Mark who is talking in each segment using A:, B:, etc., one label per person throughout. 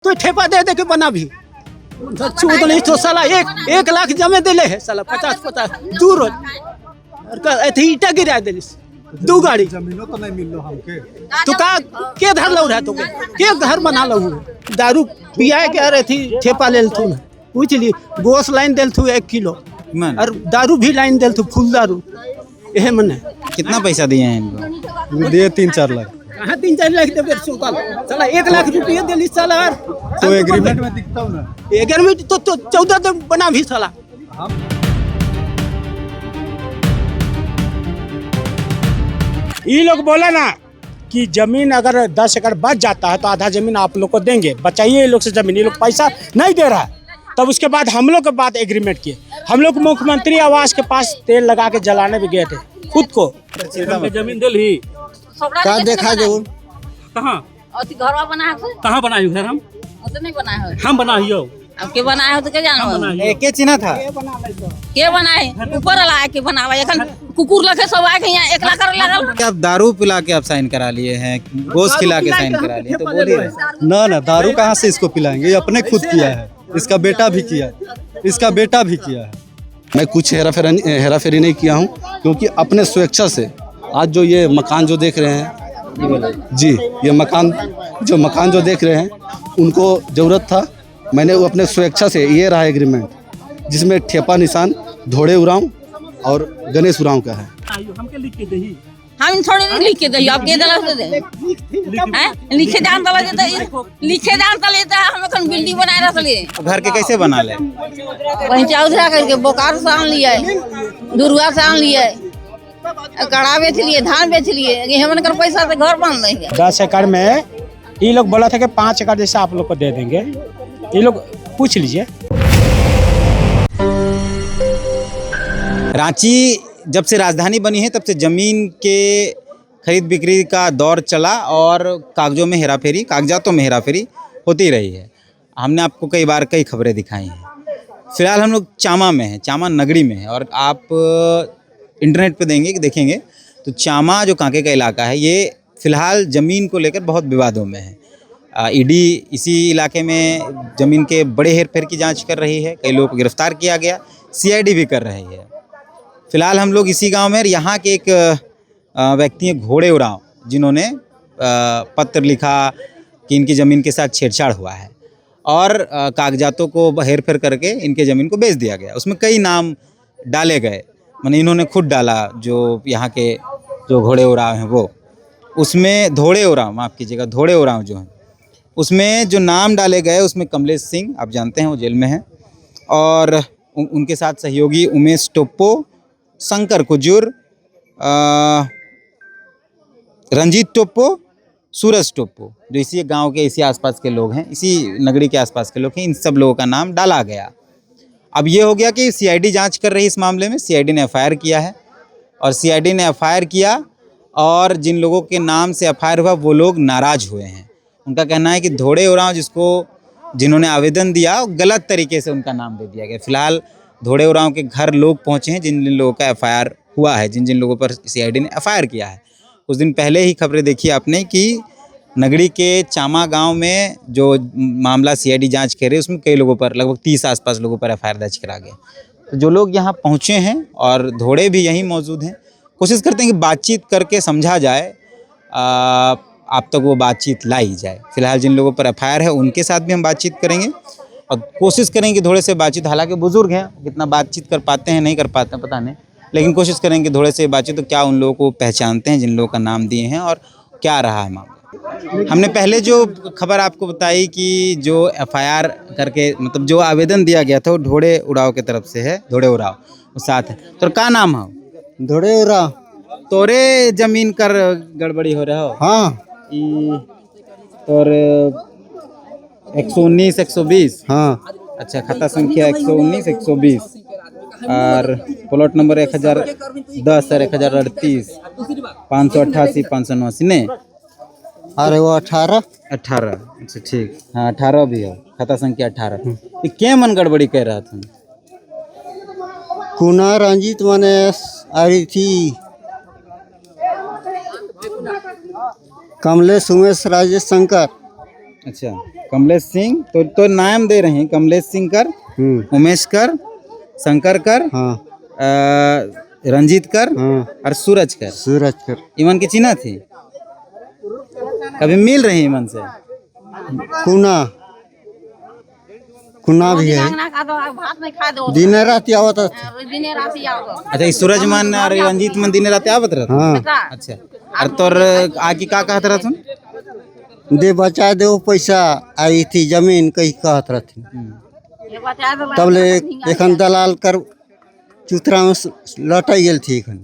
A: तो ठेपा दे दे के बना भी छूट नहीं तो साला एक लाख जमे दिले है साला 50 दू रोज अथी ईटा गिरा दिलिस 2 गाड़ी
B: जमीनो तो नहीं मिल लो हमके
A: तो का के धर लो रहा तो के घर बना लो दारू पिया के अरे थी ठेपा लेल थू पूछ ली गोस लाइन देल थू 1 किलो और दारू भी लाइन देल थू फुल दारू एहे मने
C: कितना पैसा दिए हैं इनको?
B: दिए 3-4 लाख
A: कहाँ 3-4 लाख दे सुल्तान साला 1 लाख रुपया दिली साला
B: तो एग्रीमेंट में दिखता हूँ ना
A: एग्रीमेंट तो 14 दिन बना भी साला
D: ये लोग बोला ना कि जमीन अगर 10 एकड़ बच जाता है तो आधा जमीन आप लोग को देंगे, बचाइए ये लोग से जमीन। ये लोग पैसा नहीं दे रहा है। तब उसके बाद हम लोग के बाद एग्रीमेंट किए। हम लोग मुख्यमंत्री आवास के पास तेल लगा के जलाने भी गए थे खुद को।
E: जमीन दिल ही
B: का देखा जरूर
E: कहाँ
F: घर बना
E: कहाँ बनाई घर हम
F: नहीं बनाए
E: हम बनाइयो
F: अब के बनाए हो तो के जानो
C: के चिन्ह था
F: के बनाए ऊपर वाला के बनावा एखन कुकुर लखे सब आके यहाँ 1 लाख लागल
C: क्या आप दारू पिला के आप साइन करा लिए हैं, गोश्त खिला के साइन करा लिए, तो बोलिए
B: ना दारू कहाँ से इसको पिलाएंगे, ये अपने खुद किया है, इसका बेटा भी किया है, इसका बेटा भी किया है।
G: मैं कुछ हेरा फेरी नहीं किया हूँ क्योंकि अपने स्वेच्छा से आज जो ये मकान जो देख रहे हैं जी, ये मकान जो देख रहे हैं उनको ज़रूरत था। मैंने वो अपने स्वेच्छा से ये रहा एग्रीमेंट जिसमें ठेपा निशान धोड़े उरांव और गणेश उरांव का है।
E: हमके लिख के दही
F: हम थोड़ी नहीं लिख के दे अब के दला से दे हैं लिखे जान दला देता लिखे जान दला देता हम अपन बिल्डिंग बनाए रखले
C: घर के कैसे बना ले?
F: वहीं चौधरा करके बोकारो से आन लिए दुर्गा से आन लिए कड़ा बेच लिए धान बेच लिए ये हमन कर पैसा से घर बन रही है।
D: 10 एकड़ में ये लोग बोला था कि 5 एकड़ जैसे आप लोग को दे देंगे। ये लोग पूछ लीजिए।
C: रांची जब से राजधानी बनी है तब से जमीन के खरीद बिक्री का दौर चला और कागजातों में हेराफेरी होती रही है। हमने आपको कई बार कई खबरें दिखाई हैं। फिलहाल हम लोग चामा में हैं, चामा नगरी में है और आप इंटरनेट पे देखेंगे तो चामा जो कांके का इलाका है ये फिलहाल ज़मीन को लेकर बहुत विवादों में है। ईडी इसी इलाके में ज़मीन के बड़े हेरफेर की जांच कर रही है, कई लोगों को गिरफ्तार किया गया, सीआईडी भी कर रही है। फिलहाल हम लोग इसी गांव में, यहाँ के एक व्यक्ति हैं घोड़े उरांव, जिन्होंने पत्र लिखा कि इनकी ज़मीन के साथ छेड़छाड़ हुआ है और कागजातों को हेरफेर करके इनके ज़मीन को बेच दिया गया। उसमें कई नाम डाले गए, माने इन्होंने खुद डाला, जो यहाँ के जो घोड़े उरांव हैं वो, उसमें धोड़े उरांव, माफ़ कीजिएगा, धोड़े उरांव जो हैं उसमें जो नाम डाले गए उसमें कमलेश सिंह, आप जानते हैं वो जेल में हैं, और उनके साथ सहयोगी उमेश टोप्पो, शंकर कुजूर, रंजीत टोप्पो, सूरज टोप्पो, जो इसी गांव के इसी आसपास के लोग हैं, इसी नगरी के आसपास के लोग हैं, इन सब लोगों का नाम डाला गया। अब ये हो गया कि सीआईडी जांच कर रही है इस मामले में। सीआईडी ने एफआईआर किया है और सीआईडी ने एफआईआर किया और जिन लोगों के नाम से एफआईआर हुआ वो लोग नाराज़ हुए हैं। उनका कहना है कि धोड़े उरांव जिन्होंने आवेदन दिया गलत तरीके से उनका नाम दे दिया गया। फिलहाल धोड़े उरांव के घर लोग पहुंचे हैं जिन लोगों का एफआईआर हुआ है, जिन लोगों पर सीआईडी ने एफआईआर किया है। कुछ दिन पहले ही खबरें देखी आपने कि नगरी के चामा गांव में जो मामला सीआईडी जांच कर रही है उसमें कई लोगों पर, लगभग 30 आसपास लोगों पर एफआईआर दर्ज करा गया। तो जो लोग यहाँ पहुँचे हैं और धोड़े भी यहीं मौजूद हैं, कोशिश करते हैं कि बातचीत करके समझा जाए, आप तक वो बातचीत लाई जाए। फिलहाल जिन लोगों पर एफआईआर है उनके साथ भी हम बातचीत करेंगे और कोशिश करेंगे थोड़े से बातचीत, हालांकि बुजुर्ग हैं, कितना बातचीत कर पाते हैं नहीं कर पाते हैं पता नहीं, लेकिन कोशिश करेंगे थोड़े से बातचीत, तो क्या उन लोगों को पहचानते हैं जिन लोगों का नाम दिए हैं और क्या रहा है मामला। हमने पहले जो खबर आपको बताई कि जो एफआईआर करके, मतलब जो आवेदन दिया गया था वो धोड़े उरांव की तरफ से है, धोड़े उरांव वो साथ है। तो क्या नाम है?
B: धोड़े उरांव।
C: तोरे जमीन कर गड़बड़ी हो रहा हो?
B: हाँ
C: और 119 120।
B: हाँ
C: अच्छा, खाता संख्या 119 120 और प्लॉट नंबर 1010 और 1038 588 589 ने।
B: अरे वो 18।
C: अच्छा ठीक, हाँ 18 भी है, खाता संख्या 18। ये क्या मन गड़बड़ी कर रहा था?
B: कुना रंजीत माने आ रही थी, कमलेश उमेश राजेश शंकर।
C: अच्छा, कमलेश सिंह तो नाम दे रहे हैं, कमलेश सिंह कर, उमेश कर, शंकर कर,
B: हाँ
C: रंजीत कर
B: हाँ
C: और सूरज कर।
B: सूरज कर
C: ईमन की चिन्ह थी, कभी मिल रहे हैं ईमन से?
B: कुना कुना भी है,
F: भात नहीं खा दो
B: दिन रात आवत
F: दिन रात आओ
C: अच्छा, ये सूरज मन और रंजीत मन दिन रात आवत रहता?
B: हाँ
C: अच्छा, और तोर आगे का कहत रह तुम?
B: दे बचा दे पैसा आई थी जमीन कहीं कहत रहती, तब ले एखन दलाल कर चुतरा में लौटाई गेल थी एखन।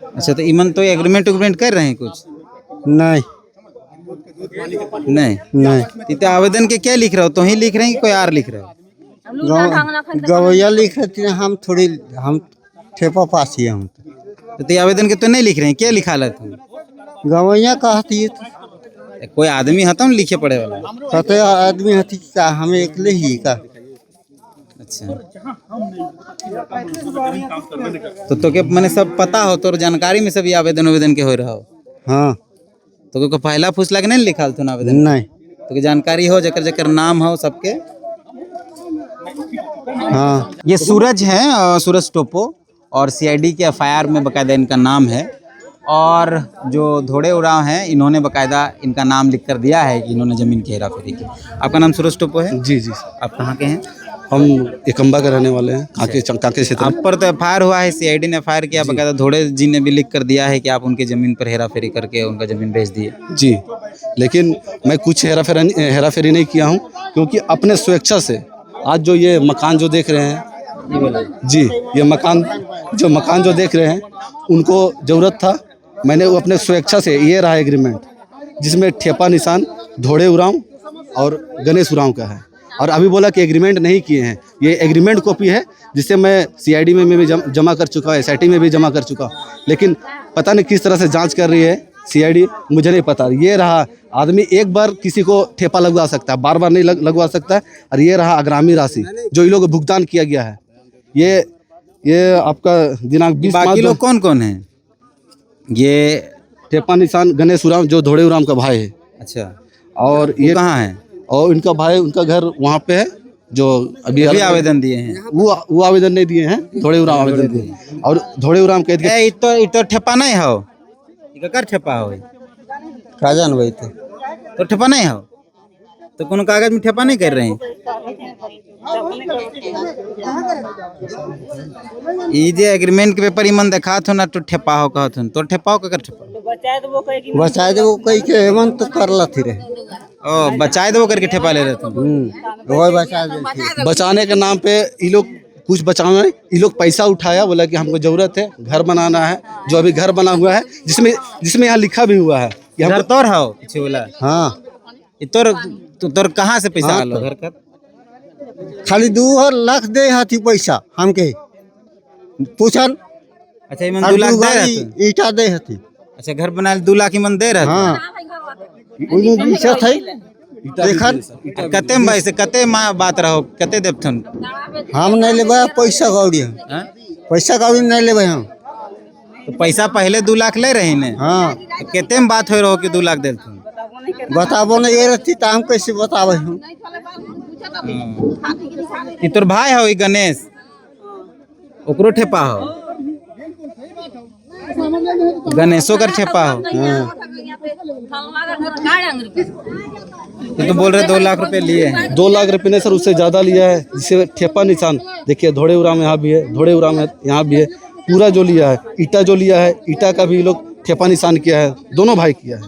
C: अच्छा, तो ईमन तो एग्रीमेंट कर रहे हैं कुछ?
B: नहीं
C: नहीं
B: नहीं
C: तो आवेदन के क्या लिख रहे हो? तो ही लिख रहे हैं कि कोई और लिख रहे हो?
B: गवैया लिख रहे थे, हम थोड़ी हम ठेपा पास ही हम
C: तो ये आवेदन के तो नहीं लिख रहे हैं, क्या लिखा ला तुम?
B: गवैया कहती
C: कोई आदमी हता ना लिखे पड़े वाला?
B: कहते आदमी हथी का हमें अकेले ही का।
C: अच्छा, तो के मैंने सब पता हो, तोर जानकारी में सब ये आवेदन के हो रहा हो?
B: हाँ
C: तो को पहला फुसला के नहीं लिखा था आवेदन?
B: नहीं
C: तो के जानकारी हो, जकर जकर नाम हो सबके?
B: हाँ
C: ये सूरज है, सूरज टोपो, और सीआईडी के एफआईआर में बकायदा इनका नाम है, और जो धोड़े उराव हैं इन्होंने बकायदा इनका नाम लिख कर दिया है कि इन्होंने ज़मीन की हेराफेरी की। आपका नाम सूरज टोपो है?
G: जी जी,
C: आप कहाँ के हैं?
G: हम एकम्बा के रहने वाले हैं, कांके क्षेत्र में।
C: आप पर तो एफआईआर हुआ है, सीआईडी ने एफआईआर किया, बकायदा धोड़े जी ने भी लिख कर दिया है कि आप उनकी ज़मीन पर हेराफेरी करके उनका ज़मीन बेच दिए।
G: जी, लेकिन मैं कुछ हेराफेरी नहीं किया हूँ, क्योंकि अपने स्वेच्छा से आज जो ये मकान जो देख रहे हैं जी, ये मकान जो देख रहे हैं उनको ज़रूरत था, मैंने वो अपने स्वेच्छा से, ये रहा एग्रीमेंट जिसमें ठेपा निशान धोड़े उरांव और गणेश उरांव का है, और अभी बोला कि एग्रीमेंट नहीं किए हैं। ये एग्रीमेंट कॉपी है जिसे मैं सीआईडी में भी जमा कर चुका, एसआईटी में भी जमा कर चुका, लेकिन पता नहीं किस तरह से जांच कर रही है सीआईडी, मुझे नहीं पता। ये रहा, आदमी एक बार किसी को ठेपा लगवा सकता है, बार बार नहीं लगवा सकता है। और ये रहा आगामी राशि जो इन लोगों को भुगतान किया गया है। ये आपका दिनांक 20 मार्च।
C: बाकी लोग कौन कौन हैं? ये
G: ठेपा निशान गणेश उरांव जो धोड़े उरांव का भाई है।
C: अच्छा,
G: और
C: ये
G: ये
C: कहाँ है?
G: और इनका भाई, उनका घर वहाँ पे है, जो अभी
C: आवेदन दिए हैं।
G: वो आवेदन नहीं दिए हैं, धोड़े उरांव आवेदन दिए। और धोड़े उरांव कह दिया
C: तो ठेपा नहीं हो, कर ठेपा हो
B: का जानबे
C: तो ठेपा नहीं हो, तो कोनो कागज में ठेपा नहीं कर रहे हैं? ये जे एग्रीमेंट के पेपर ईमन देखा थो ना, तो ठेपा हो कहत हन, तो ठेपा हो कर ठेपा
B: बचा दे वो कहीं के हेमंत तो कर लथी रे।
C: ओ, बचाए दो करके ठेपा ले रहे तुम?
B: वो बचा दे,
G: बचाने के नाम पे ये लोग कुछ बचाना, ये लोग पैसा उठाया, बोला कि हमको जरूरत है, घर बनाना है, जो अभी घर बना हुआ है, जिसमें यहाँ लिखा भी हुआ है कि
C: घर तोर हो पीछे बोला।
B: हाँ
C: तोर कहाँ से पैसा आलो घर का?
B: खाली 2 लाख दे हाथी पैसा हमके पूछल।
C: अच्छा, ईमन 2 लाख दे रहे?
B: ईटा दे हाथी।
C: अच्छा, घर बना 2 लाख ईमन दे रहे?
B: हाँ उन्हें दिशा था देखन
C: कते में भाई से कते बात रहो, कते देवथन?
B: हम नहीं लेबे पैसा गौड़ी, पैसा गौड़ी नहीं लेबे हम।
C: तो पैसा पहले 2 लाख ले रहे ने?
B: हाँ
C: तो कते में बात हो रहो कि 2 लाख देथन?
B: बताबो नहीं ये रहती तो हम कैसे बताबे हम।
C: कि तोर भाई हो गणेश, ओकरो ठेपा हो? गणेशो कर ठेपा हो? तो बोल रहे 2 लाख रुपए लिए हैं।
G: 2 लाख रुपये नहीं सर, उससे ज़्यादा लिया है, जिससे ठेपा निशान देखिए, धोड़े उरांव यहाँ भी है, धोड़े उरांव यहाँ भी है, पूरा जो लिया है, ईटा जो लिया है, ईटा का भी लोग ठेपा निशान किया है, दोनों भाई किया है।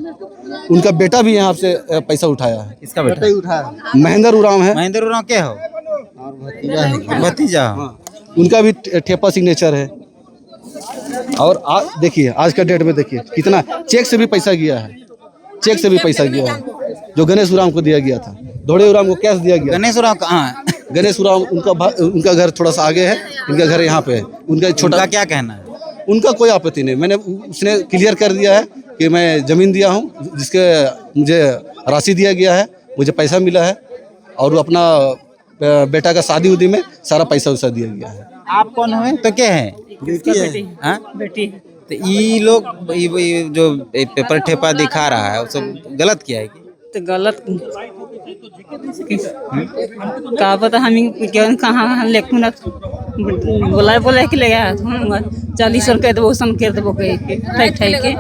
G: उनका बेटा भी यहाँ से पैसा उठाया है।
C: इसका बेटा
B: उठाया
G: महेंद्र उरांव है।
C: महेंद्र उरांव क्या हो? भतीजा।
G: उनका भी ठेपा सिग्नेचर है। और देखिए आज का डेट में देखिए कितना चेक से भी पैसा गया है, चेक से भी पैसा गया है, जो गणेश उरांव को दिया गया था। धोड़े उरांव को कैश दिया गया।
C: गणेश उरांव कहाँ है?
G: गणेश उरांव उनका घर थोड़ा सा आगे है, इनका घर यहाँ पे है। उनका छोटा,
C: क्या कहना है?
G: उनका कोई आपत्ति नहीं, उसने क्लियर कर दिया है कि मैं ज़मीन दिया हूँ, जिसके मुझे राशि दिया गया है, मुझे पैसा मिला है, और अपना बेटा का शादी उदी में सारा पैसा वैसा दिया गया है।
C: आप कौन हुए? तो क्या है?
B: बेटी है।
C: हाँ?
E: बेटी
C: तो ये लोग ये जो पेपर ठेपा दिखा रहा है वो सब गलत किया है कि?
H: तो गलत का पता हम कहाँ लेखुन बोला के ले गया 40 कह देबो सन कर देबो ठक के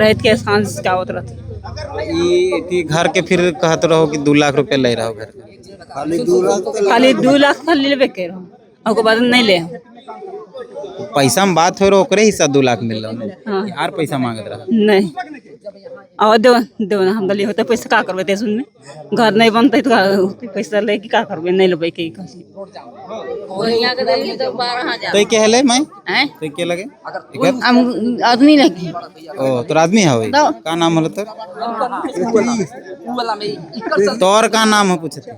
H: रात के सांझ का होत रहते
C: ये घर के फिर कहते रहो कि 2 लाख रुपया ले रहो घर का।
H: खाली 2 लाख खाली लेबे के रहो ओकर बाद नहीं ले
C: पैसा में बात हो रहा ओकरे हिस्सा 2 लाख मिल रहा
H: हाँ।
C: यार पैसा मांगत रहा।
H: नहीं और देव ना हम गली होते पैसा का करबे ते सुन में घर नहीं बनते तो पैसा ले का करबे नहीं लेबे के
F: यहाँ के दिल्ली तो 12,000
C: तो क्या है मैं
F: हैं
C: तो क्या लगे
F: हम आदमी लगी
C: ओ तो आदमी है वही का नाम होलो तोर का नाम है पूछते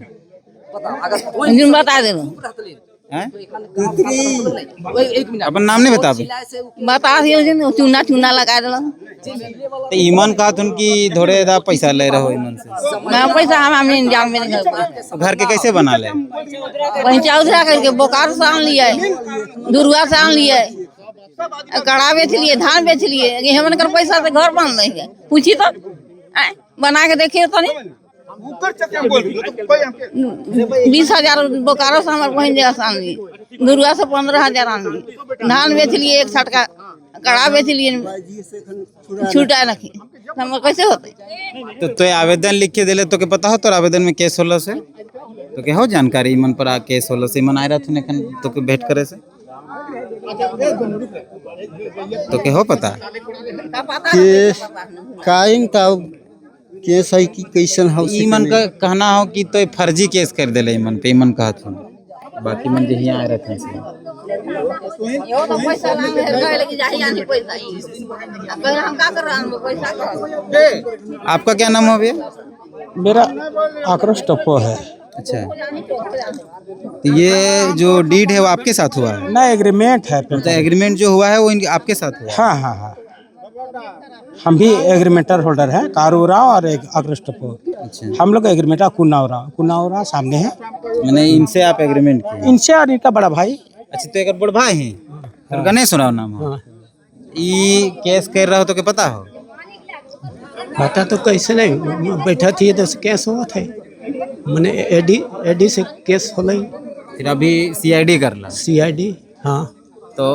F: इंजन बता दे
C: हैं अपन नाम नहीं बता
F: बता दियो चूना चूना लगा दे
C: तो ईमान का तुम की थोड़े दा पैसा ले रहे हो ईमान से
F: मैं पैसा हम इंतजाम में नहीं कर
C: तो घर के कैसे बना ले
F: वहीं चौधरा करके बोकारो से आन लिया दुर्गा से आन लिया कड़ा बेच लिए धान बेच लिए ये हमन कर पैसा से घर बन रही है पूछी तो बना के देखिए तो नहीं 20,000 बोकारो से हमारे बहन जगह से आन लिए दुर्गा से 15,000 आन लिए धान बेच लिए 1 छटका कड़ा बेच लिए छूटा रखी हम कैसे होते
C: तो आवेदन लिख के दिले तो के पता हो तो आवेदन में केस होला से तो के हो जानकारी मन पर आ केस होला से मन आय रहत ने तो के भेंट करे से तो के हो पता
B: केस काइन तब केस है कि कैसन हो
C: ई मन का कहना हो कि तो फर्जी केस कर देले मन पे मन कहत हो बाकी मन जे हिया आय रहत से
F: यो तो पैसा लांगे है लेकिन जाही आनी पैसा ही अब हम का कर रहा हम पैसा का
C: आपका क्या नाम हो भैया?
D: मेरा आक्रोश टप्पो है।
C: अच्छा तो ये जो डीड है वो आपके साथ हुआ है
D: ना एग्रीमेंट है
C: तो एग्रीमेंट जो हुआ है वो आपके साथ हुआ है?
D: हाँ हाँ हाँ हम भी एग्रीमेंटर होल्डर हैं कारूरा और एक आक्रोश टप्पो।
C: अच्छा
D: हम लोग एग्रीमेंटर कुनावरा सामने है
C: मैंने इनसे आप एग्रीमेंट किए
D: इनसे और इनका बड़ा भाई।
C: अच्छा तो एक बड़ भाई हैं और गणेश राव नाम हो ई केस कर रहा हो तो के पता हो
A: पता तो कैसे नहीं बैठा थी तो केस हुआ थे मैंने एडी से केस होले
C: फिर अभी सीआईडी करला
A: सीआईडी हाँ
C: तो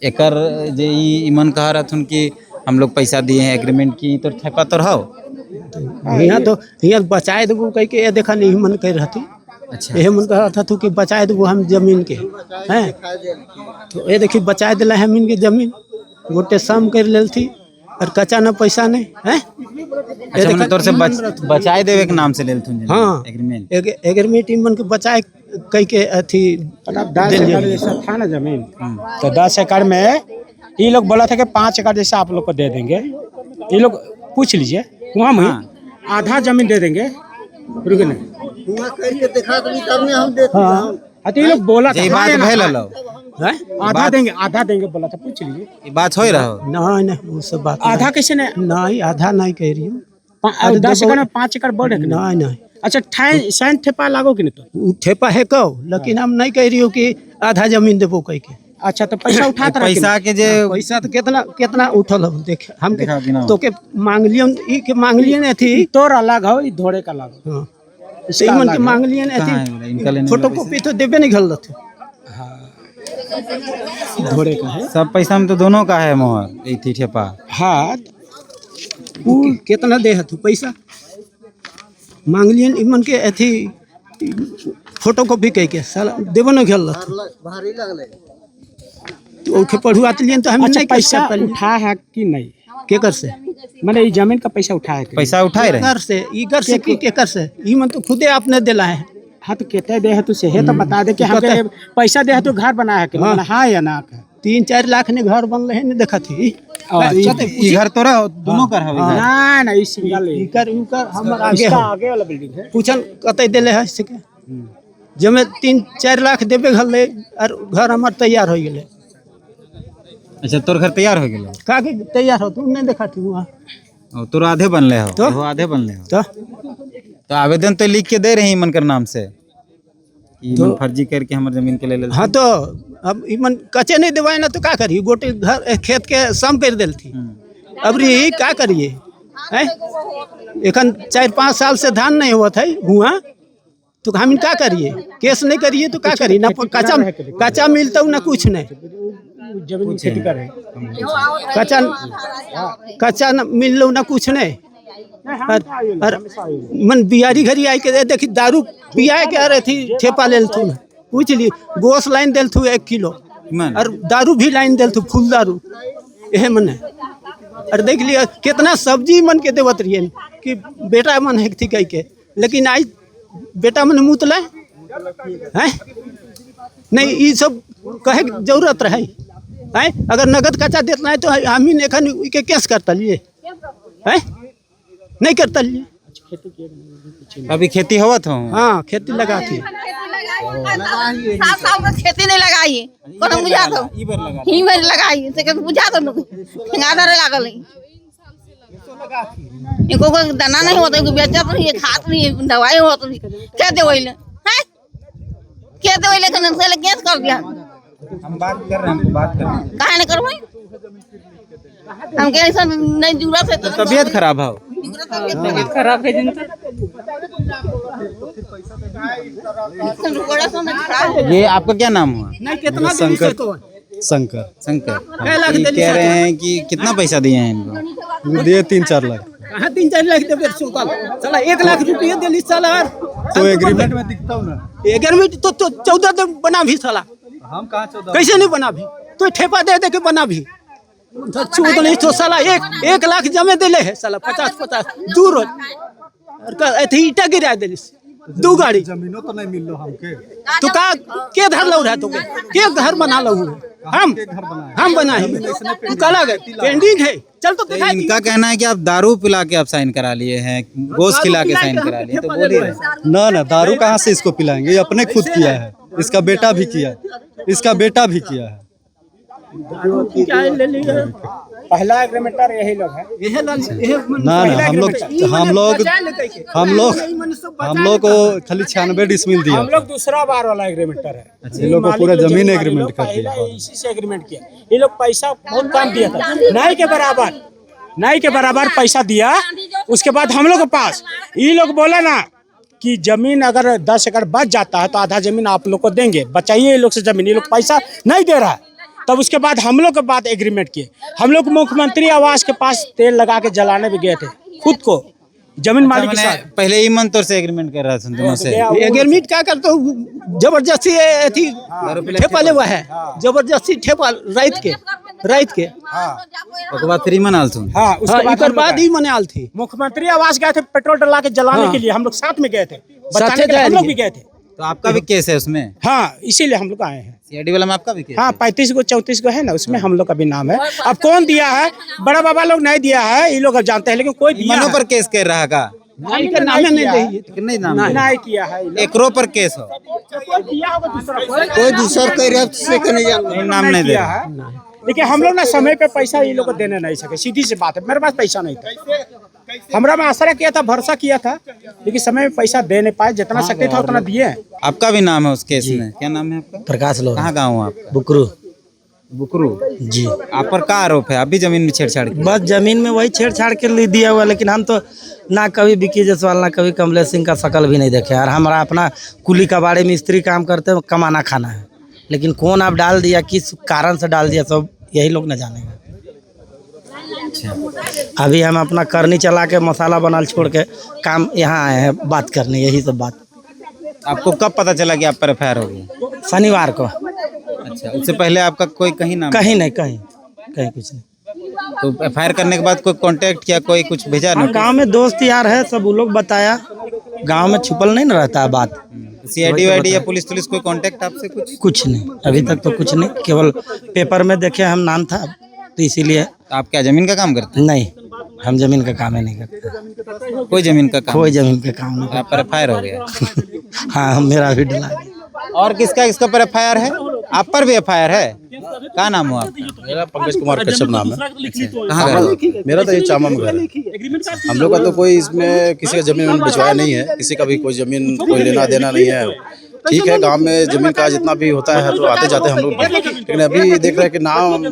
C: एकर जे ई मन कह रहा कि हम लोग पैसा दिए हैं एग्रीमेंट की तो ठेपा तो रहो
A: तो यहाँ बचाए देबो कह के ये देखा नहीं मन कह रहा थी
C: अच्छा
A: यह मन कह रहा था तू कि बचाए देबो हम जमीन के हैं तो ये देखी बचाए दिला है हमन के जमीन गोटे शाम कर लेल थी और कच्चा न पैसा नहीं है
C: अच्छा मैंने तोर से बचाए देवे के नाम से लेल थुन
A: हाँ
C: एग्रीमेंट
A: एग्रीमेंट मन के बचाए कह के अथी
D: 10 एकड़ जैसा था ना जमीन तो 10 एकड़ में ये लोग बोला था कि 5 एकड़ जैसा आप लोग को दे देंगे ये लोग पूछ लीजिए वहाँ में आधा जमीन दे देंगे रुके ना
B: करके दिखा दो तब हम देते
D: हाँ तो ये लोग बोला था
C: ये बात भइल लो
D: आधा देंगे बोला था पूछ लीजिए
C: ये बात होई रहो
A: नहीं वो सब बात
D: आधा कैसे नहीं
A: आधा नहीं कह रही हूँ
D: 10 एकड़ में 5 एकड़ बोल रहे
A: नहीं
D: अच्छा साइन ठेपा लागो कि नहीं तो
A: ठेपा है कहो लेकिन हम नहीं कह रही हूँ कि आधा जमीन देबो कह के
D: अच्छा तो पैसा उठा
C: पैसा के जे
A: पैसा तो कितना उठल हो देख हम
C: देखा कि ना
A: तो के मांग लियो ई के मांग लिए ने थी
D: तोर अलग हो घोड़े का अलग हो
A: हां सही मन के मांग लिए ने
C: कहाँ है इनका लेने
A: थी फोटोकॉपी तो देबे नहीं घल थे
D: घोड़े का है
C: सब पैसा में तो दोनों का है मोहर ई थी ठेपा
D: हाँ
A: कितना दे तू पैसा मांग लिए इमन के अथी फोटोकॉपी कह के साला देबो न घल
B: भारी लगले
A: तो ओके पढ़ुआत लिए तो हम
D: अच्छा
A: नहीं
D: पैसा उठा है कि नहीं
A: के कर से
D: मैंने ये जमीन का पैसा उठा है कि
C: पैसा उठाए रहे
A: कर से ई कर से के कर से ई मन तो खुदे आपने दिला है
D: हाँ तो कहते दे है तू से है तो बता दे कि हमके पैसा दे है तो घर बना है कि हाँ या ना
A: 3-4 लाख ने घर बन रहे ने देखा थी
C: ई घर तोरा दोनों कर हवे
D: ना ना ई सिंगल है
A: इकर हमर आगे
D: इसका
A: हो
D: आगे वाला बिल्डिंग है
A: पूछन कतई देले है से के जमे 3-4 लाख देबे घले और घर हमर तैयार हो गेले
C: अच्छा तोर घर तैयार हो गेलो
A: का के तैयार हो तू नहीं देखा थी वहां
C: और तोर आधे बनले हो
A: तो?
C: वो आधे बनले हो
A: तो
C: आवेदन तो लिख के दे रहे हैं मन कर नाम से कि मन फर्जी करके हमर जमीन के ले ले
A: हाँ तो अब इमन कच्चे नहीं देवाए ना तो क्या करिए, गोटे घर खेत के सम कर दिल थी। अब रही क्या करिए हैं, एखन 4-5 साल से धान नहीं हुआ था हुआ, तो हम क्या करिए, केस नहीं करिए तो क्या करिए, ना कच्चा मिलता ना कुछ नहीं,
D: जमीन खेती कर रहे
A: कच्चा न मिल लो ना कुछ नहीं। और मन बिहारी घरी आई के देखी दारू पिया के आ रही थी, ठेपा ले थू ना पूछ ली, गोश लाइन दिल थू 1 किलो और दारू भी लाइन दिल थू, फूल दारू यह मन है। और देख लिया कितना सब्जी मन के देवत रही कि बेटा मन है थी कह के, लेकिन आज बेटा मन मुतला है नहीं, ये सब कहे जरूरत रहे है। अगर नगद कच्चा देता है तो हम ही एखन के केस करता लिए है, नहीं करता लिए।
C: अभी खेती हुआ था?
A: हाँ खेती लगा थी,
F: 7 साल में खेती नहीं लगाई, कोनो बुझा दो ही में लगाई से के बुझा दो ठेंगादार लागल एको को दाना नहीं होता, बेचा तो ये खात नहीं, दवाई होत नहीं, क्या देवैले हैं, क्या देवैले कने से केस कर दिया।
C: हम बात कर रहे हैं, बात कर रहे हैं,
F: काहे नहीं करबै, हम के ऐसा नहीं जरूरत है तो
C: तबीयत खराब हो,
H: तबीयत खराब है दिन तक।
C: ये आपका क्या नाम हुआ?
A: नहीं कितना शंकर
C: शंकर ये कह रहे हैं कि कितना पैसा दिए हैं इनको?
G: दिए 3-4 लाख।
A: कहाँ 3-4 लाख दे चला 1 लाख रुपया दिली साला।
G: तो एग्रीमेंट में दिखता हूँ ना,
A: एग्रीमेंट तो 14 दिन बना भी साला,
G: हम कहाँ 14
A: कैसे नहीं बना भी, तो ठेपा दे दे के बना भी छूट नहीं तो साला 1 लाख जमे दिले है साला 50-50 2 रोज और ईटा गिरा दिली 2 गाड़ी।
G: जमीनों तो नहीं मिल लो हमके,
A: तो का के घर लो रहा, तो के घर बना लो, हम बना ही तू कला गए पेंडिंग है, चल तो दिखाई।
C: इनका कहना है कि आप दारू पिला के आप साइन करा लिए हैं, गोश्त खिला के साइन करा लिए, तो बोलिए
G: ना दारू कहाँ से इसको पिलाएंगे, ये अपने खुद किया है, इसका बेटा भी किया है, इसका बेटा भी किया है।
D: पहला एग्रीमेंटर यही लोग हैं।
G: ना हम लोग को खाली 96 डिसमिल दिया,
D: हम लोग दूसरा बार वाला एग्रीमेंटर है।
G: ये लोग को पूरा जमीन एग्रीमेंट कर दिया।
D: इसी से एग्रीमेंट किया, ये लोग पैसा बहुत कम दिया था, नहीं के बराबर पैसा दिया। उसके बाद हम लोग के पास ये लोग बोला ना कि जमीन अगर 10 एकड़ बच जाता है तो आधा जमीन आप लोग को देंगे, बचाइए ये लोग से जमीन, ये लोग पैसा नहीं दे रहा है। तब उसके बाद हम लोग के बाद एग्रीमेंट किए, हम लोग मुख्यमंत्री आवास के पास तेल लगा के जलाने भी गए थे खुद को जमीन मालिक के साथ।
C: पहले ही मंत्र से एग्रीमेंट कर रहा था दोनों से,
A: एग्रीमेंट क्या करते हो, जबरदस्ती थी ठेपा ले हुआ है, जबरदस्ती ठेपा रात के
C: उसके बाद फ्री मनाल थी।
D: हाँ, उसके
A: बाद ही मनाल थी।
D: मुख्यमंत्री आवास गए थे पेट्रोल डला के जलाने के लिए, हम लोग साथ में गए थे, बचाने के लिए हम लोग भी गए थे।
C: तो आपका भी केस है उसमें?
D: हाँ, इसीलिए हम लोग आए हैं।
C: सीआईडी वाला में आपका भी केस?
D: हाँ, 35 को 34 को है ना, उसमें हम लोग का भी नाम है। अब कौन दिया है, बड़ा बाबा लोग नहीं दिया है, ये लोग जानते हैं, लेकिन कोई दिया
C: मनो पर केस कर रहा का
D: नाम नहीं
C: नाम
D: नहीं किया है,
C: एकरो पर केस हो,
B: कोई दूसर कह से नहीं जान
C: नाम नहीं दे
D: है। लेकिन हम लोग ना समय पे पैसा ये लोग को देने नहीं सके, सीधी सी बात है। मेरे पास पैसा नहीं था, हमरा में आसरा किया था, भरोसा किया था, लेकिन समय में पैसा दे नहीं पाए, जितना शक्ति था उतना दिए।
C: आपका भी नाम है उस केस में? क्या नाम है आपका?
I: प्रकाश लोग।
C: कहाँ गाँव है आपका?
I: बुकरू जी।
C: आप पर क्या आरोप है? आप भी जमीन में छेड़छाड़ की?
I: बस जमीन में वही छेड़छाड़ के लिए दिया हुआ, लेकिन हम तो ना कभी विक्की जायसवाल ना कभी कमलेश सिंह का शकल भी नहीं देखे। और हमारा अपना कुली कबाड़े मिस्त्री काम करते हैं, कमाना खाना है, लेकिन कौन आप डाल दिया, किस कारण से डाल दिया, सब यही लोग न जानेंगे। अभी हम अपना करनी चला के मसाला बनाल छोड़ के काम यहाँ आए हैं बात करने, यही सब बात।
C: आपको कब पता चला कि आप पर एफआईआर हो गई?
I: शनिवार को।
C: अच्छा, उससे पहले आपका कोई कहीं नाम?
I: कहीं नहीं, कहीं कुछ नहीं।
C: तो एफआईआर करने के बाद कोई कांटेक्ट किया, कोई कुछ भेजा?
I: गांव में दोस्त यार है, सब वो लोग बताया, गांव में छुपल नहीं न रहता है बात।
C: सीआईडी वाईडी या पुलिस कोई कांटेक्ट आपसे? कुछ
I: नहीं, अभी तक तो कुछ नहीं, केवल पेपर में देखे हम नाम था तो इसीलिए।
C: आप क्या जमीन का काम करते हैं?
I: नहीं, हम जमीन का काम ही नहीं करते।
C: कोई जमीन का काम?
I: कोई जमीन का काम नहीं।
C: आप पर एफआईआर हो गया?
I: हाँ, मेरा भी डला।
C: और किसका पर एफआईआर है? आप पर भी एफआईआर है? क्या नाम हुआ आपका?
J: मेरा पंकज कुमार कश्यप नाम है।
C: कहाँ घर?
J: मेरा तो ये चामा में घर है। हम लोग का तो कोई इसमें किसी का जमीन बिचवाया नहीं है, किसी का भी कोई जमीन कोई लेना देना नहीं है। ठीक है, गांव में जमीन का जितना भी होता है तो आते जाते हम लोग, लेकिन अभी देख रहे हैं कि नाम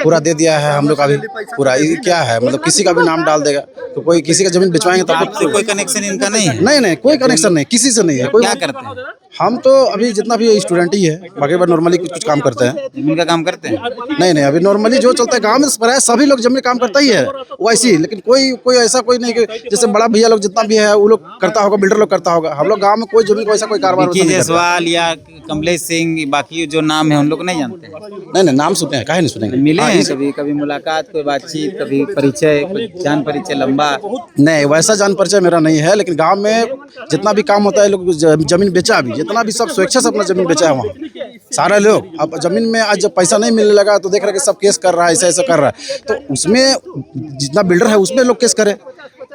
J: पूरा दे दिया है हम लोग का भी पूरा। ये क्या है, मतलब किसी का भी नाम डाल देगा तो कोई किसी का जमीन बिचवाएंगे तो
C: आपसे कोई कनेक्शन इनका नहीं है?
J: नहीं, कोई कनेक्शन नहीं, किसी से नहीं है। कोई
C: क्या करते हैं?
J: हम तो अभी जितना भी स्टूडेंट ही है, बाकी बार नॉर्मली कुछ काम करते हैं।
C: जमीन का काम करते हैं?
J: नहीं, अभी नॉर्मली जो चलता है गांव में प्राय सभी लोग जमीन काम करता ही है वैसे, लेकिन कोई ऐसा कोई नहीं कि जैसे बड़ा भैया लोग जितना भी है वो लोग करता होगा, बिल्डर लोग करता होगा। हम लोग गांव में कोई जमीन को ऐसा कोई कारोबार
C: विकी जायसवाल या कमलेश सिंह, बाकी जो नाम है उन लोग नहीं जानते हैं?
J: नहीं, नाम सुनते हैं, काहे नहीं सुनेंगे।
C: मिले हैं कभी मुलाकात, कोई बातचीत, कभी परिचय, जान परिचय लंबा?
J: नहीं, वैसा जान परिचय मेरा नहीं है, लेकिन गांव में जितना भी काम होता है लोग जमीन बेचा भी, जितना भी सब स्वेच्छा से अपना जमीन बेचा है वहाँ सारे लोग। अब जमीन में आज जब पैसा नहीं मिलने लगा तो देख रहे कि सब केस कर रहा है, ऐसा कर रहा है, तो उसमें जितना बिल्डर है उसमें लोग केस करे,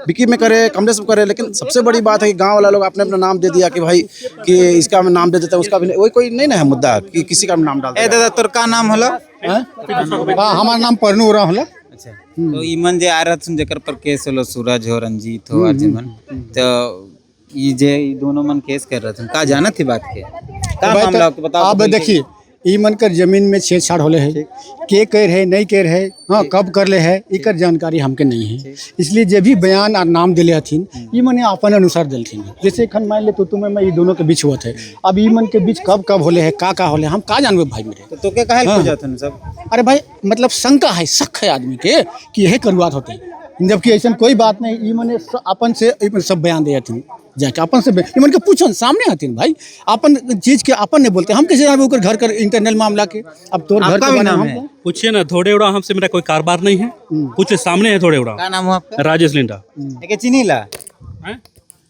J: विकी में करे, कमलेश में करे। लेकिन सबसे बड़ी बात है कि गांव वाला लोग अपने अपना नाम दे दिया कि भाई कि इसका नाम दे देता है, उसका भी वही कोई नहीं ना है मुद्दा कि किसी का नाम डाल
C: ए दादा तोर का नाम होला?
B: हमारा नाम परनू रहा होला।
C: अच्छा, तो ईमन जे आरत सुन जेकर पर केस होलो, सूरज हो, रंजीत हो, अर्जुमन, तो ये जे दोनों मन केस कर रहे थे, का जाना थी बात के का मामला आपको बताओ?
K: अब देखिए ई मन कर जमीन में छेड़छाड़ होले है, के कर है नहीं कर है, हाँ कब कर ले है, इकर जानकारी हमके नहीं है। इसलिए जे भी बयान और नाम दिले हथिन ई मने अपन अनुसार दिलथिन। जैसे खन मान ले तो तुम्हें मैं ये दोनों के बीच हुआ थे, अब ई मन के बीच कब होले है, का होले, हम का जानबे भाई मेरे।
C: तो क्या कहल हो जात सब?
K: अरे भाई मतलब शंका है, शक है आदमी के कि यही करुआत होते, जबकि ऐसा कोई बात नहीं। ई मने अपन से सब बयान दे हथिन, जाके अपन से इमन के पूछन सामने आती भाई, अपन चीज के अपन नहीं बोलते, हम कैसे जानबे ओकर घर कर इंटरनल मामला के। अब तोर घर का नाम है,
E: पूछिए ना, थोड़े उड़ा हमसे मेरा कोई कारोबार नहीं है, कुछ सामने है थोड़े उड़ा।
C: क्या नाम है आपका?
E: राजेश लिंडा।
C: एके चीनी ला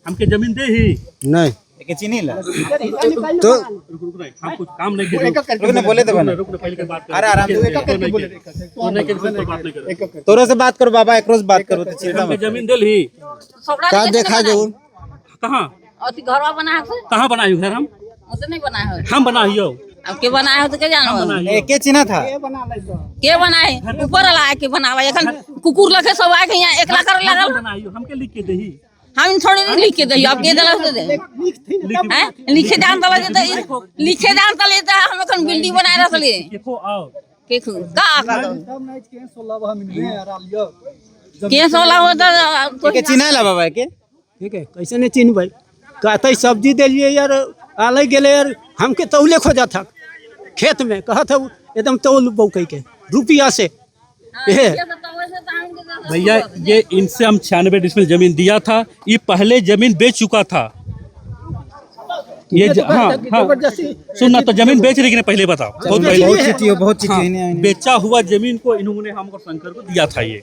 E: हमके जमीन दे ही
B: नहीं,
C: एके चीनी ला
B: तो
E: हम कुछ काम नहीं कर
C: रुकने बोले तो बना।
E: पहले के बात
C: अरे आराम से तोरा से बात करो बाबा, एकरो से बात करो तो चिंता मत।
E: जमीन दे ही
B: का देखा जरूर
E: कहाँ
F: घरवा बना है,
E: कहाँ बनाई घर हम
F: नहीं बनाए हो,
E: हम बनाई हो।
F: अब के बनाए हो तो के जानो
C: एके चिन्हा था
F: के बनाए, ऊपर वाला के बनावा। एखन कुकुर लखे सब आके यहाँ एकला कर लागल,
E: बनाई हो हमके लिख के दही,
F: हम थोड़ी नहीं लिख के दे, अब के दला से दे हैं, लिखे जान दला देता, लिखे जान दला देता। हम एखन बिल्डिंग बनाए रहले
E: देखो आओ
F: के के सोला होता
C: एके चिन्हा ला बाबा के।
A: ठीक है, कैसे नहीं चिन्ह भाई, कहते सब्जी दिलिए यार, आले गेले यार, हमके तौले खोजा था खेत में, कहा था एकदम तौल बौके के रुपया से।
E: भैया ये इनसे हम 96 डिसमिल जमीन दिया था, ये पहले जमीन बेच चुका था। ये हाँ सुनना, तो जमीन बेच रही कि नहीं पहले बताओ? बहुत पहले
C: बहुत चिट्ठी
E: बेचा हुआ जमीन को इन्होंने हमको शंकर को दिया था ये,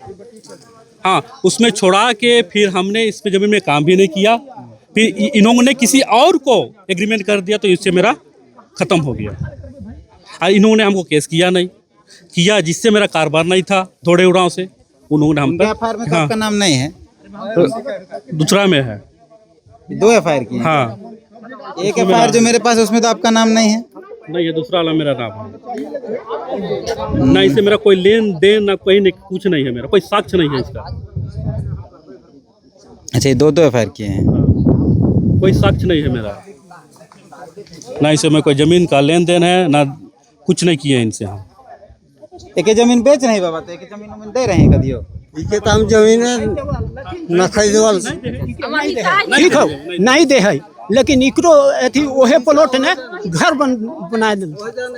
E: हाँ उसमें छोड़ा के फिर हमने इस पे जमीन में काम भी नहीं किया, फिर इन्होंने किसी और को एग्रीमेंट कर दिया, तो इससे मेरा खत्म हो गया। और इन्होंने हमको केस किया नहीं किया, जिससे मेरा कारोबार नहीं था थोड़े उड़ाव से, उन्होंने हम पे
C: एफआईआर में तो आपका नाम नहीं है,
E: दूसरा में है।
C: 2 एफआईआर की?
E: हाँ
C: एक एफआईआर जो मेरे पास उसमें तो आपका नाम नहीं है।
E: नहीं, ये दूसरा वाला मेरा नाम है, ना इससे मेरा कोई लेन देन ना कोई नहीं, कुछ नहीं है, मेरा कोई साक्ष्य नहीं है इसका।
C: अच्छा, ये 2 एफआईआर किए हैं?
E: कोई साक्ष्य नहीं है मेरा, ना इससे मैं कोई जमीन का लेन देन है, ना कुछ नहीं किए इनसे हम।
C: एक जमीन बेच नहीं बाबा, तो एक जमीन दे रहे हैं कदियो?
B: इके तो हम जमीन न खरीदवल
A: ठीक हो नहीं दे है, लेकिन इकरो अथी ओहे प्लॉट ने घर बना दे,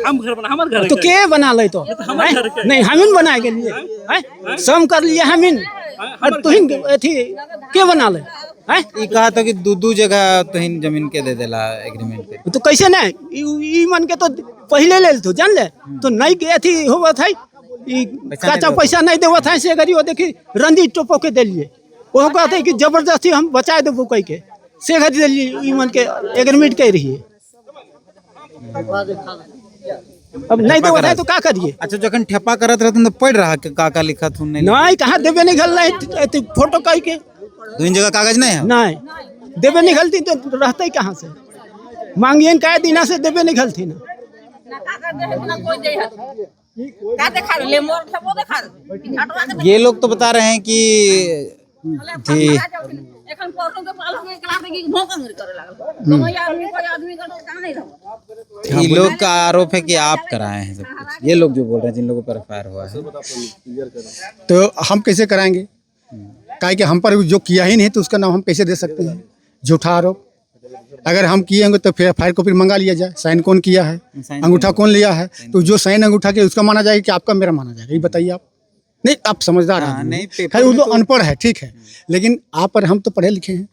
E: हम घर बना, हमारे घर
A: तो के बना ले तो नहीं, हमिन बना के लिए सम कर लिए हमिन, तुहिन अथी के बना ले हैं।
C: ई कहा था कि 2 जगह तुहिन जमीन के दे देला एग्रीमेंट पे,
A: तो कैसे नहीं, ई मन के तो पहले ले तो जान ले, तो नहीं के अथी होवा था, काचा पैसा नहीं देवा था से गरी, वो देखी रंजीत टोपो के दिलिए, वो कहते कि जबरदस्ती हम बचा देबो कह के से घड़ी दिलिए, ई मन के एग्रीमेंट कह रही है। अब नहीं देवा था तो का करिए?
C: अच्छा, जखन ठेपा करत रहत तो पढ़ रहा के का लिखा थुन
A: नहीं, कहाँ देवे निकल नहीं, फोटो कह के
C: 2 जगह कागज नहीं है,
A: नहीं देवे निकलती तो रहते कहाँ से, मांगियन का दिना से देवे निकलती ना।
C: ये लोग तो बता रहे हैं कि
F: एखन परसों के पाल के क्लास की भोंका मुरी करे लागल तो भैया आदमी कोई आदमी का तो नहीं रहो।
C: ये लोग का आरोप है कि आप कराए हैं सब कुछ, ये लोग जो बोल रहे हैं जिन लोगों पर एफआईआर हुआ है।
K: तो हम कैसे कराएंगे? काहे कि हम पर जो किया ही नहीं तो उसका नाम हम कैसे दे सकते हैं? झूठा आरोप। अगर हम किए होंगे तो फिर फाइल कॉपी मंगा लिया जाए, साइन कौन किया है, अंगूठा कौन लिया है, तो जो साइन अंगूठा के उसका माना जाएगा कि आपका मेरा माना जाएगा? ये बताइए आप। नहीं, आप समझदार हैं।
C: नहीं,
K: खैर वो तो अनपढ़ है, ठीक है, लेकिन आप और हम तो पढ़े लिखे हैं।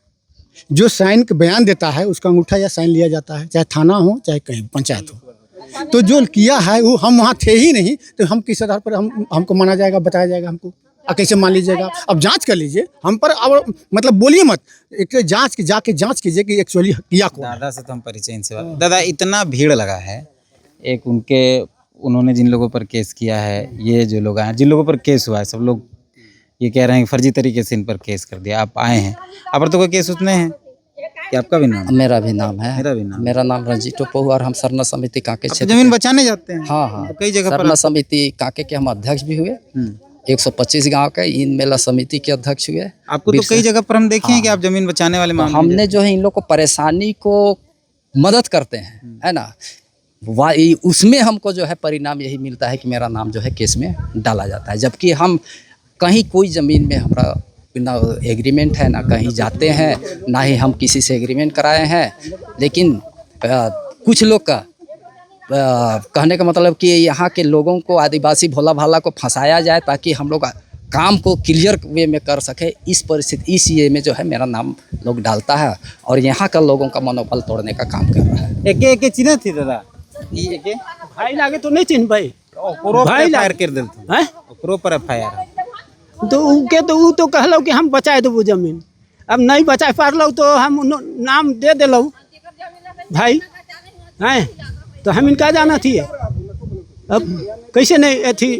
K: जो साइन का बयान देता है उसका अंगूठा या साइन लिया जाता है, चाहे थाना हो चाहे कहीं पंचायत हो। तो जो किया है वो हम वहाँ थे ही नहीं, तो हम किस आधार पर हमको माना जाएगा, बताया जाएगा हमको? कैसे मान लीजिएगा? अब जांच कर लीजिए हम पर, अब मतलब बोलिए मत, एक जांच की जाके जांच कीजिए कि एक्चुअली किया कौन।
C: दादा से तो हम परिचय इनसे बात। दादा, इतना भीड़ लगा है, एक उन्होंने जिन लोगों पर केस किया है, ये जो लोग आए, जिन लोगों पर केस हुआ है, सब लोग ये कह रहे हैं कि फर्जी तरीके से इन पर केस कर दिया। आप आए हैं, आप पर तो कोई केस उतने हैं कि आपका भी नाम?
L: मेरा भी नाम है।
C: मेरा भी नाम।
L: मेरा नाम रंजीत टोपो और हम सरना समिति कांके क्षेत्र
C: जमीन बचाने जाते हैं?
L: हाँ हाँ,
C: कई जगह
L: सरना समिति कांके के हम अध्यक्ष भी हुए। 125 गांव के इन मेला समिति के अध्यक्ष हुए।
C: आपको तो कई जगह पर हम देखे हैं कि आप जमीन बचाने वाले मामले में
L: हमने जो है इन लोग को परेशानी को मदद करते हैं, है ना, उसमें हमको जो है परिणाम यही मिलता है कि मेरा नाम जो है केस में डाला जाता है। जबकि हम कहीं कोई ज़मीन में हमारा ना एग्रीमेंट है, ना कहीं जाते हैं, ना ही हम किसी से एग्रीमेंट कराए हैं। लेकिन कुछ लोग का कहने का मतलब कि यहाँ के लोगों को, आदिवासी भोला भाला को फंसाया जाए ताकि हम लोग काम को क्लियर वे में कर सके। इस परिस्थिति, इस ये में जो है मेरा नाम लोग डालता है और यहाँ का लोगों का मनोबल तोड़ने का काम कर रहा है।
C: एक चिन्ह थी दादा, ये
A: भाई लागे तो नहीं चिन्ह भाई,
C: भाई एफआईआर कर देते हैं, ओकरो पर एफआईआर
A: तो उनके तो वो तो कहलो कि हम बचाए देबो जमीन, अब नहीं बचा पारलो तो हम नाम दे दिलो भाई हैं, तो हम इनका जाना थी। अब कैसे नहीं अथी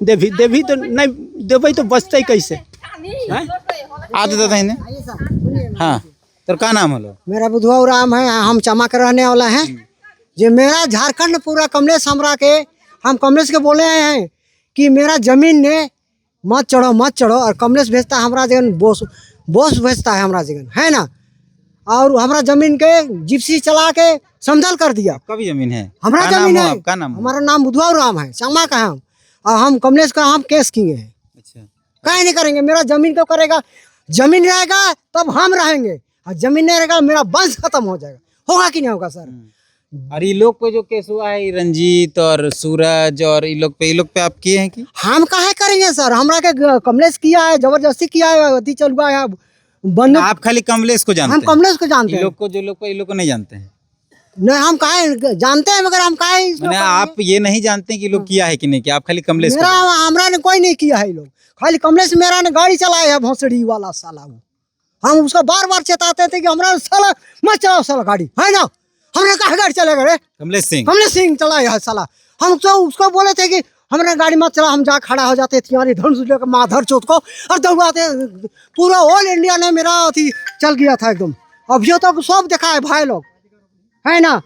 A: देवी तो नहीं देवे तो बचते कैसे?
C: आते दादा इन्हें। हाँ, तो क्या नाम है?
M: मेरा बुधवा राम है, हम चमा के रहने वाला हैं। जो मेरा झारखंड पूरा कमलेश हमरा के, हम कमलेश के बोले हैं कि मेरा जमीन ने मत चढ़ो, और कमलेश भेजता है हमारा जगह, बोस भेजता है हमारा जगह, है ना, और हमारा जमीन के जिप्सी चला के समझल कर दिया।
C: आपका भी जमीन है?
M: हमारा जमीन है।
C: आपका नाम?
M: हमारा नाम बुधवा राम है, चमा का हम, और हम कमलेश का हम केस किए हैं।
C: अच्छा,
M: कहीं नहीं करेंगे, मेरा जमीन को करेगा, जमीन रहेगा तब हम रहेंगे, और जमीन नहीं रहेगा मेरा वंश खत्म हो जाएगा। होगा कि नहीं होगा सर?
C: और ये लोग पे जो केस हुआ है, रंजीत और सूरज और ये लोग पे आप किए हैं कि?
M: हम काहे करेंगे सर? हमरा के कमलेश किया है, जबरदस्ती किया है, अति चल हुआ है।
C: आप खाली कमलेश को जानते हैं?
M: हम कमलेश को जानते हैं।
C: ये लोग को नहीं जानते हैं?
M: नहीं, हम काहे जानते हैं, मगर हम काहे
C: मैंने आप ये नहीं जानते कि लोग किया है कि नहीं किया, आप खाली कमलेश को?
M: हमरा ने कोई नहीं किया है, लोग खाली कमलेश मेरा ने गाड़ी चलाया है, भोसड़ी वाला साला। वो हम उसको बार बार चेताते थे कि हमरा साला मत चलाओ साला गाड़ी, है ना, हमने कहा गाड़ी चलेगा रे? कमलेश सिंह चलाया है साला। हम तो उसको बोले थे कि हमारे गाड़ी मत चला, हम जा खड़ा हो जाते तुम्हारी धनुष लेकर माधर चौथ को और दौड़ाते। पूरा ऑल इंडिया ने मेरा अथी चल गया था एकदम। अभी तो सब देखा है भाई लोग, है ना।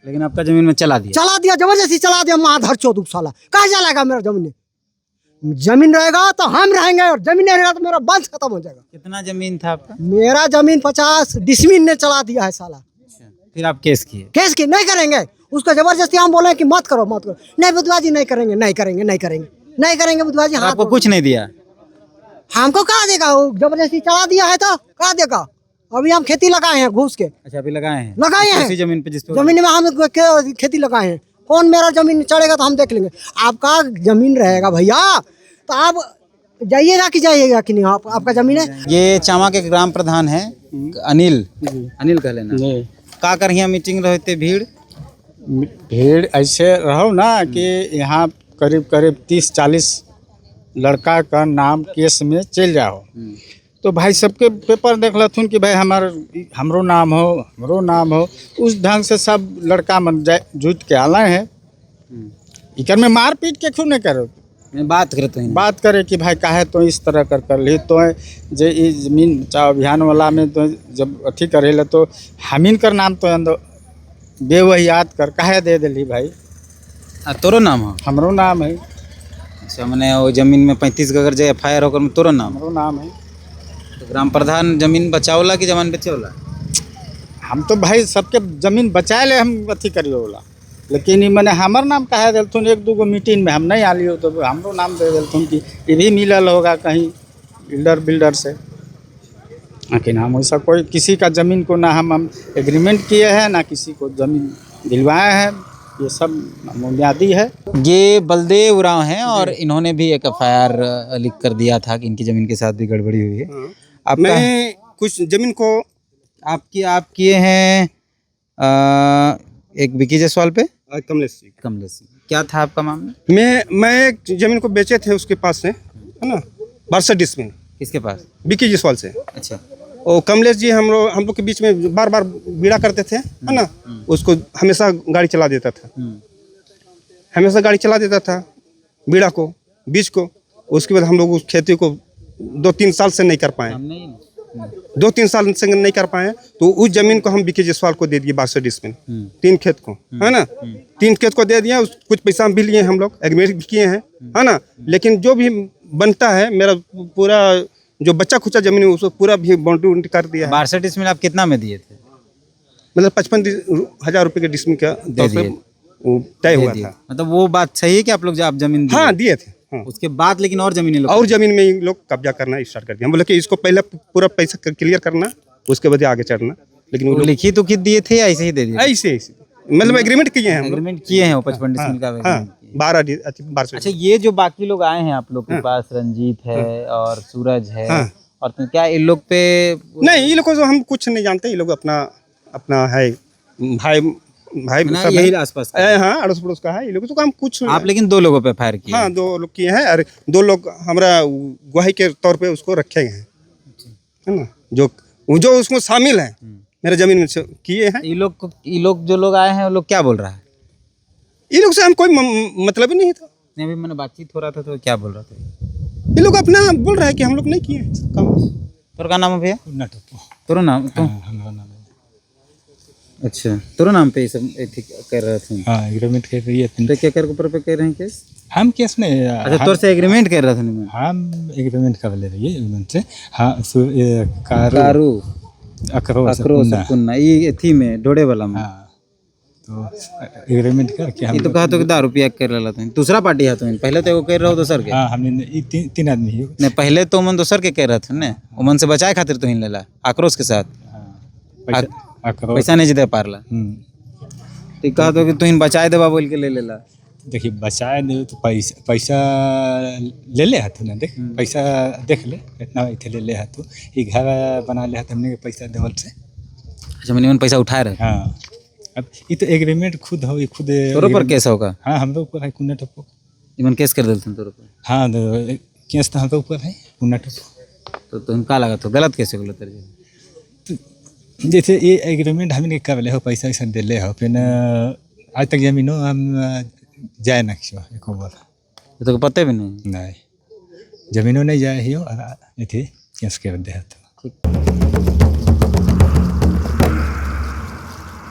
C: लेकिन आपका जमीन में चला दिया
M: जबरदस्ती चला दिया माधर चौथ साला। कहाँ चलेगा मेरा जमीन? जमीन रहेगा तो हम रहेंगे, और जमीन नहीं रहेगा तो मेरा वंश खत्म हो जाएगा।
C: कितना जमीन था आपका?
M: मेरा जमीन 50 डिसमिल ने चला दिया है साला।
C: फिर आप केस किए?
M: केस की नहीं करेंगे, उसको जबरदस्ती हम बोले कि मत करो। नहीं बुधवा जी, नहीं करेंगे बुधवा जी।
C: आपको कुछ नहीं दिया?
M: हमको कहाँ देगा? वो जबरदस्ती चला दिया है तो कहाँ देगा? अभी हम खेती लगाए हैं घूस के।
C: अच्छा, अभी लगाए हैं?
M: जमीन पे जमीन में हम खेती लगाए हैं। कौन मेरा जमीन चढ़ेगा तो हम देख लेंगे। आपका जमीन रहेगा भैया तो आप जाइएगा कि नहीं? आपका जमीन है।
C: ये चामा के ग्राम प्रधान है अनिल कह लेना। का कर यहाँ मीटिंग रहते
D: भीड़ ऐसे रहो ना कि यहाँ करीब 30-40 लड़का का नाम केस में चल जाओ, तो भाई सबके पेपर देख लथुन कि भाई हमरो नाम हो। उस ढंग से सब लड़का मन जुट के आए हैं। इकर में मार पीट के क्यों नहीं करो? बात करे कि भाई काहे तो इस तरह कर ली तो जे इस जमीन बचाओ अभियान वाला में तो जब अथी करे तो हमीन कर नाम तो अंदर बेवहियात कर काहे दे दिली भाई।
C: तोरो नाम है?
D: हमरो नाम है।
C: अच्छा, मैंने वो जमीन में 35 अगर जो एफआईआर होकर तोरो नाम?
D: हमरो नाम है।
C: तो ग्राम प्रधान जमीन बचावला कि जमान बेचेवला?
N: हम तो भाई सबके जमीन बचाए ले हम अथी करियो वाला, लेकिन मैंने हमार नाम कहा दिलथुन एक दूगो मीटिंग में हम नहीं आलियो तो हमरो नाम दे दिलथुन कि ये भी मिलल होगा कहीं बिल्डर से। लेकिन हम वैसा कोई किसी का ज़मीन को ना हम एग्रीमेंट किए हैं ना किसी को ज़मीन दिलवाए हैं, ये सब बुनियादी है।
C: ये बलदेव उरांव हैं और इन्होंने भी एक एफआईआर लिख कर दिया था कि इनकी जमीन के साथ भी गड़बड़ी हुई है।
O: मैं कुछ जमीन को
C: आप किए हैं एक विकी जायसवाल पे?
O: कमलेश
C: सिंह। क्या था आपका मामला?
O: मैं एक जमीन को बेचे थे उसके पास से, है ना, 62 डिसमिल।
C: किसके पास?
O: विकी जायसवाल से।
C: अच्छा।
O: और कमलेश जी हम लोग के बीच में बार बार बीड़ा करते थे, है ना, उसको हमेशा गाड़ी चला देता था, बीड़ा को, बीज को। उसके बाद हम लोग उस खेती को 2-3 साल से नहीं कर पाए, 2-3 साल से नहीं कर पाए, तो उस जमीन को हम विकी जायसवाल को दे दिए 62 डिसमिल, 3 खेत को, है ना, 3 खेत को दे दिया। कुछ पैसा भी लिए हम लोग, एग्रीमेंट भी किए हैं, है ना, लेकिन जो भी बनता है मेरा पूरा जो बच्चा खुचा जमीन है उसको पूरा भी बाउंड्री कर दिया है।
C: 62 डिसमिल आप कितना में दिए थे?
O: मतलब 55,000 रुपए के डिसमिल का तय हुआ था।
C: मतलब वो बात सही है कि आप लोग आप जमीन दिए?
O: हाँ दिए थे। हाँ।
C: उसके बाद लेकिन और जमीन
O: में ही लोग कब्जा करना स्टार्ट कर दिया। हम बोले कि इसको पहले पूरा पैसा क्लियर करना, उसके बाद आगे चढ़ना। लेकिन वो
C: लिखित तो दिए थे या ऐसे ही दे दिए?
O: ऐसे मतलब एग्रीमेंट किए हैं,
C: एग्रीमेंट किए हैं 55 डिसमिल का।
O: 12।
C: अच्छा, ये जो बाकी लोग आए हैं आप लोग के पास, रंजीत है और सूरज है, और तो क्या इन लोग पे?
O: नहीं, ये लोग को हम कुछ नहीं जानते। ये लोग अपना है भाई
C: यही आसपास
O: हाँ, अड़ोस पड़ोस का है। ये लोग तो काम कुछ।
C: आप लेकिन 2 लोगों पे फायर किए?
O: हाँ, 2 लोग किए हैं और 2 लोग हमारा गवाही के तौर पे उसको रखे हैं, है ना, जो उसमें शामिल है मेरे जमीन में किए हैं।
C: ये लोग जो लोग आए हैं वो लोग क्या बोल रहा है?
O: ये लोग से हम कोई मतलब ही नहीं था।
C: नहीं, अभी मैंने बातचीत हो रहा था तो क्या बोल रहा था?
O: ये लोग अपना बोल रहा है कि हम लोग नहीं किए हैं काम।
C: तोर का नाम है भैया? तोरो नाम? अच्छा, तोरो नाम पे ये सब कर रहे थे?
P: हाँ, एग्रीमेंट कर रही है।
C: तो क्या कर ऊपर पे कर रहे हैं केस?
P: हम केस नहीं।
C: अच्छा, तोर से एग्रीमेंट कर रहा था? नहीं,
P: हम एग्रीमेंट कर ले रही है एग्रीमेंट से। हाँ,
C: कारू अकरो ये थी में ढोड़े वाला में।
P: हाँ, तो एग्रीमेंट करके हम
C: ये तो कहा तो कि 10 रुपया कर रहा था। दूसरा पार्टी है तो पहले तो वो कर रहा हो दोसर के?
P: हाँ, हमने 3 आदमी ही।
C: नहीं, पहले तो मन दोसर के कह रहा था ना, उमन से बचाए खातिर तो हिन लेला आक्रोश के साथ। पैसा नहीं दे पारला तो कहा तो कि तुम बचाए देवा बोल के ले लेला।
P: देखिए, बचाए दे तो पैसा ले ले हाथ ना, देख पैसा देख ले इतना इतने ले हाथ, ये घर बना ले हाथ हमने पैसा देवल से।
C: अच्छा, मैंने पैसा उठा रहे?
P: हाँ, अब ये तो एग्रीमेंट खुद हो, ये खुद
C: तोरो पर केस होगा?
P: हाँ, हम लोग ऊपर है कुन्ना टप्पो।
C: इमन केस कर देते तोरो पर?
P: हाँ, केस तो हम लोग ऊपर है कुन्ना टप्पो।
C: तो तुम का लगा तो गलत कैसे बोला तेरे?
P: जैसे ये एग्रीमेंट हमने कर ले हो, पैसा वैसा दे ले हो, फिर आज तक जमीनों हम जाए ना क्यों एको बार
C: तो पता भी नहीं
P: जमीनों नहीं जाए ही हो, केस कर दे।